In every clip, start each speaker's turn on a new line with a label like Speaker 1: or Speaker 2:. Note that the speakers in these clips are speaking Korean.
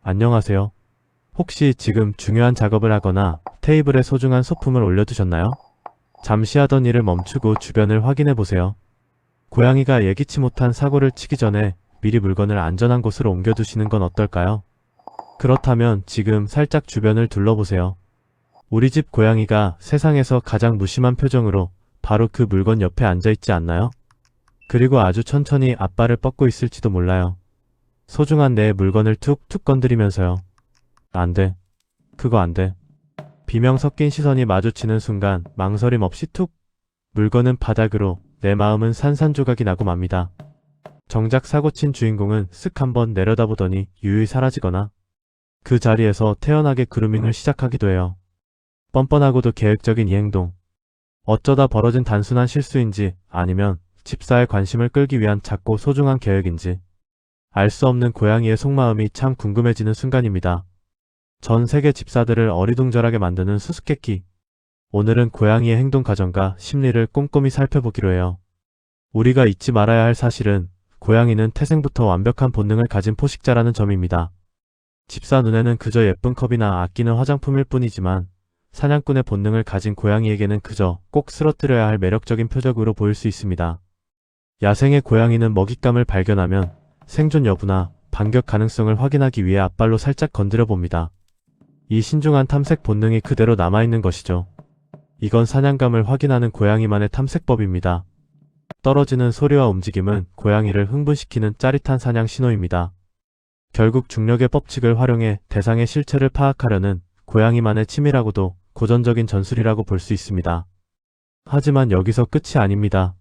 Speaker 1: 안녕하세요. 혹시 지금 중요한 작업을 하거나 테이블에 소중한 소품을 올려두셨나요? 잠시 하던 일을 멈추고 주변을 확인해 보세요. 고양이가 예기치 못한 사고를 치기 전에 미리 물건을 안전한 곳으로 옮겨두시는 건 어떨까요? 그렇다면 지금 살짝 주변을 둘러보세요. 우리 집 고양이가 세상에서 가장 무심한 표정으로 바로 그 물건 옆에 앉아있지 않나요? 그리고 아주 천천히 앞발을 뻗고 있을지도 몰라요. 소중한 내 물건을 툭툭 건드리면서요. 안 돼. 그거 안 돼. 비명 섞인 시선이 마주치는 순간 망설임 없이 툭! 물건은 바닥으로, 내 마음은 산산조각이 나고 맙니다. 정작 사고친 주인공은 쓱 한번 내려다보더니 유유히 사라지거나 그 자리에서 태연하게 그루밍을 시작하기도 해요. 뻔뻔하고도 계획적인 이 행동. 어쩌다 벌어진 단순한 실수인지 아니면 집사의 관심을 끌기 위한 작고 소중한 계획인지 알 수 없는 고양이의 속마음이 참 궁금해지는 순간입니다. 전 세계 집사들을 어리둥절하게 만드는 수수께끼. 오늘은 고양이의 행동 과정과 심리를 꼼꼼히 살펴보기로 해요. 우리가 잊지 말아야 할 사실은 고양이는 태생부터 완벽한 본능을 가진 포식자라는 점입니다. 집사 눈에는 그저 예쁜 컵이나 아끼는 화장품일 뿐이지만 사냥꾼의 본능을 가진 고양이에게는 그저 꼭 쓰러뜨려야 할 매력적인 표적으로 보일 수 있습니다. 야생의 고양이는 먹잇감을 발견하면 생존 여부나 반격 가능성을 확인하기 위해 앞발로 살짝 건드려 봅니다. 이 신중한 탐색 본능이 그대로 남아있는 것이죠. 이건 사냥감을 확인하는 고양이만의 탐색법입니다. 떨어지는 소리와 움직임은 고양이를 흥분시키는 짜릿한 사냥 신호입니다. 결국 중력의 법칙을 활용해 대상의 실체를 파악하려는 고양이만의 치밀하고도 고전적인 전술이라고 볼 수 있습니다. 하지만 여기서 끝이 아닙니다.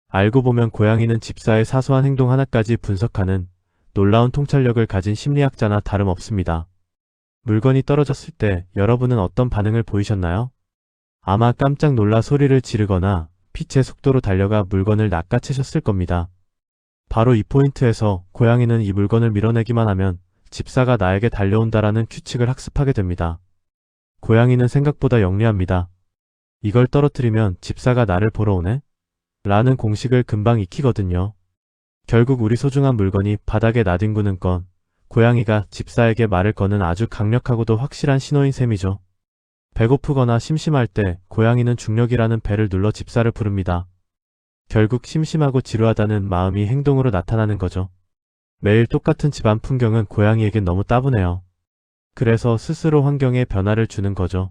Speaker 1: 알고 보면 고양이는 집사의 사소한 행동 하나까지 분석하는 놀라운 통찰력을 가진 심리학자나 다름없습니다. 물건이 떨어졌을 때 여러분은 어떤 반응을 보이셨나요? 아마 깜짝 놀라 소리를 지르거나 빛의 속도로 달려가 물건을 낚아채셨을 겁니다. 바로 이 포인트에서 고양이는 이 물건을 밀어내기만 하면 집사가 나에게 달려온다라는 규칙을 학습하게 됩니다. 고양이는 생각보다 영리합니다. 이걸 떨어뜨리면 집사가 나를 보러 오네? 라는 공식을 금방 익히거든요. 결국 우리 소중한 물건이 바닥에 나뒹구는 건 고양이가 집사에게 말을 거는 아주 강력하고도 확실한 신호인 셈이죠. 배고프거나 심심할 때 고양이는 중력이라는 벨을 눌러 집사를 부릅니다. 결국 심심하고 지루하다는 마음이 행동으로 나타나는 거죠. 매일 똑같은 집안 풍경은 고양이에겐 너무 따분해요. 그래서 스스로 환경에 변화를 주는 거죠.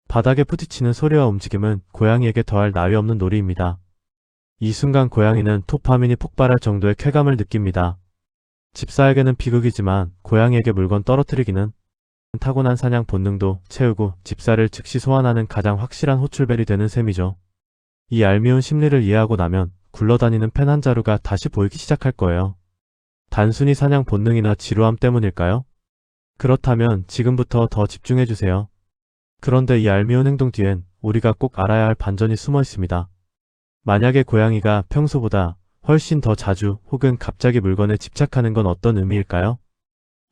Speaker 1: 바닥에 부딪히는 소리와 움직임은 고양이에게 더할 나위 없는 놀이입니다. 이 순간 고양이는 도파민이 폭발할 정도의 쾌감을 느낍니다. 집사에게는 비극이지만 고양이에게 물건 떨어뜨리기는 타고난 사냥 본능도 채우고 집사를 즉시 소환하는 가장 확실한 호출벨이 되는 셈이죠. 이 얄미운 심리를 이해하고 나면 굴러다니는 펜 한 자루가 다시 보이기 시작할 거예요. 단순히 사냥 본능이나 지루함 때문일까요? 그렇다면 지금부터 더 집중해주세요. 그런데 이 얄미운 행동 뒤엔 우리가 꼭 알아야 할 반전이 숨어 있습니다. 만약에 고양이가 평소보다 훨씬 더 자주 혹은 갑자기 물건에 집착하는 건 어떤 의미일까요?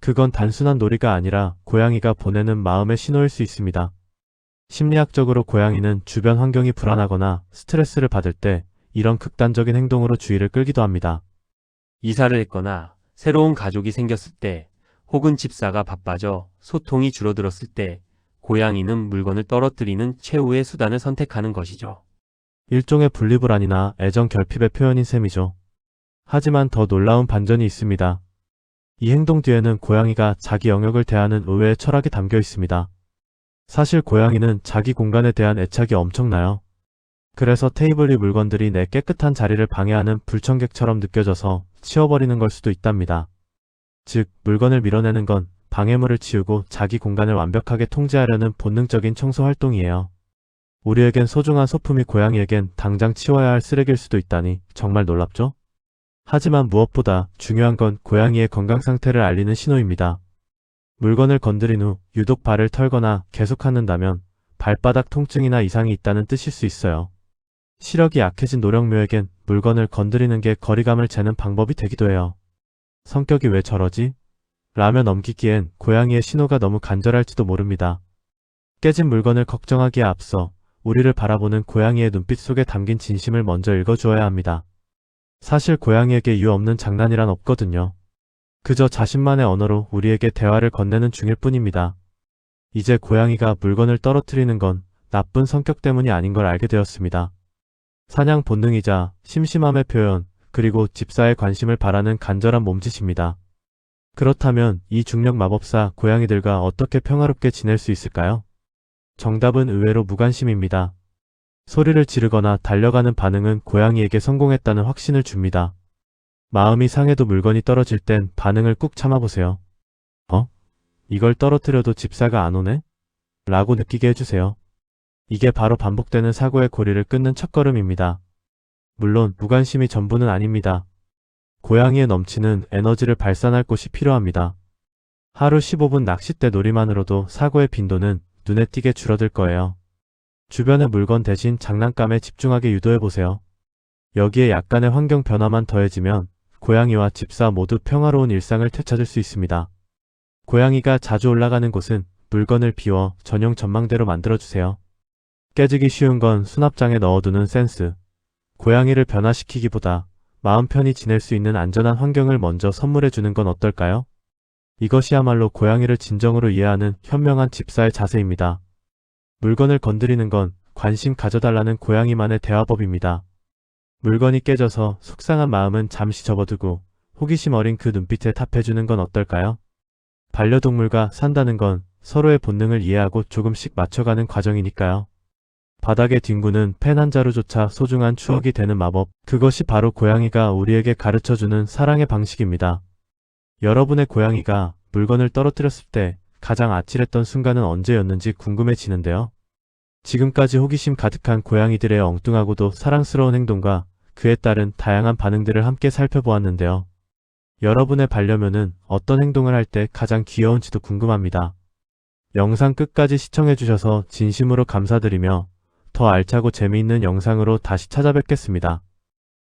Speaker 1: 그건 단순한 놀이가 아니라 고양이가 보내는 마음의 신호일 수 있습니다. 심리학적으로 고양이는 주변 환경이 불안하거나 스트레스를 받을 때 이런 극단적인 행동으로 주의를 끌기도 합니다.
Speaker 2: 이사를 했거나 새로운 가족이 생겼을 때 혹은 집사가 바빠져 소통이 줄어들었을 때 고양이는 물건을 떨어뜨리는 최후의 수단을 선택하는 것이죠.
Speaker 1: 일종의 분리불안이나 애정 결핍의 표현인 셈이죠. 하지만 더 놀라운 반전이 있습니다. 이 행동 뒤에는 고양이가 자기 영역을 대하는 의외의 철학이 담겨 있습니다. 사실 고양이는 자기 공간에 대한 애착이 엄청나요. 그래서 테이블 위 물건들이 내 깨끗한 자리를 방해하는 불청객처럼 느껴져서 치워버리는 걸 수도 있답니다. 즉, 물건을 밀어내는 건 방해물을 치우고 자기 공간을 완벽하게 통제하려는 본능적인 청소 활동이에요. 우리에겐 소중한 소품이 고양이에겐 당장 치워야 할 쓰레기일 수도 있다니 정말 놀랍죠? 하지만 무엇보다 중요한 건 고양이의 건강 상태를 알리는 신호입니다. 물건을 건드린 후 유독 발을 털거나 계속 핥는다면 발바닥 통증이나 이상이 있다는 뜻일 수 있어요. 시력이 약해진 노령묘에겐 물건을 건드리는 게 거리감을 재는 방법이 되기도 해요. 성격이 왜 저러지? 라며 넘기기엔 고양이의 신호가 너무 간절할지도 모릅니다. 깨진 물건을 걱정하기에 앞서 우리를 바라보는 고양이의 눈빛 속에 담긴 진심을 먼저 읽어주어야 합니다. 사실 고양이에게 이유 없는 장난이란 없거든요. 그저 자신만의 언어로 우리에게 대화를 건네는 중일 뿐입니다. 이제 고양이가 물건을 떨어뜨리는 건 나쁜 성격 때문이 아닌 걸 알게 되었습니다. 사냥 본능이자 심심함의 표현, 그리고 집사의 관심을 바라는 간절한 몸짓입니다. 그렇다면 이 중력 마법사 고양이들과 어떻게 평화롭게 지낼 수 있을까요? 정답은 의외로 무관심입니다. 소리를 지르거나 달려가는 반응은 고양이에게 성공했다는 확신을 줍니다. 마음이 상해도 물건이 떨어질 땐 반응을 꾹 참아보세요. 이걸 떨어뜨려도 집사가 안 오네? 라고 느끼게 해주세요. 이게 바로 반복되는 사고의 고리를 끊는 첫걸음입니다. 물론 무관심이 전부는 아닙니다. 고양이에 넘치는 에너지를 발산할 곳이 필요합니다. 하루 15분 낚싯대 놀이만으로도 사고의 빈도는 눈에 띄게 줄어들 거예요. 주변의 물건 대신 장난감에 집중하게 유도해보세요. 여기에 약간의 환경 변화만 더해지면 고양이와 집사 모두 평화로운 일상을 되찾을 수 있습니다. 고양이가 자주 올라가는 곳은 물건을 비워 전용 전망대로 만들어주세요. 깨지기 쉬운 건 수납장에 넣어두는 센스. 고양이를 변화시키기보다 마음 편히 지낼 수 있는 안전한 환경을 먼저 선물해주는 건 어떨까요? 이것이야말로 고양이를 진정으로 이해하는 현명한 집사의 자세입니다. 물건을 건드리는 건 관심 가져달라는 고양이만의 대화법입니다. 물건이 깨져서 속상한 마음은 잠시 접어두고 호기심 어린 그 눈빛에 답해주는 건 어떨까요? 반려동물과 산다는 건 서로의 본능을 이해하고 조금씩 맞춰가는 과정이니까요. 바닥에 뒹구는 펜 한 자루조차 소중한 추억이 되는 마법, 그것이 바로 고양이가 우리에게 가르쳐주는 사랑의 방식입니다. 여러분의 고양이가 물건을 떨어뜨렸을 때 가장 아찔했던 순간은 언제였는지 궁금해지는데요. 지금까지 호기심 가득한 고양이들의 엉뚱하고도 사랑스러운 행동과 그에 따른 다양한 반응들을 함께 살펴보았는데요. 여러분의 반려묘는 어떤 행동을 할 때 가장 귀여운지도 궁금합니다. 영상 끝까지 시청해주셔서 진심으로 감사드리며 더 알차고 재미있는 영상으로 다시 찾아뵙겠습니다.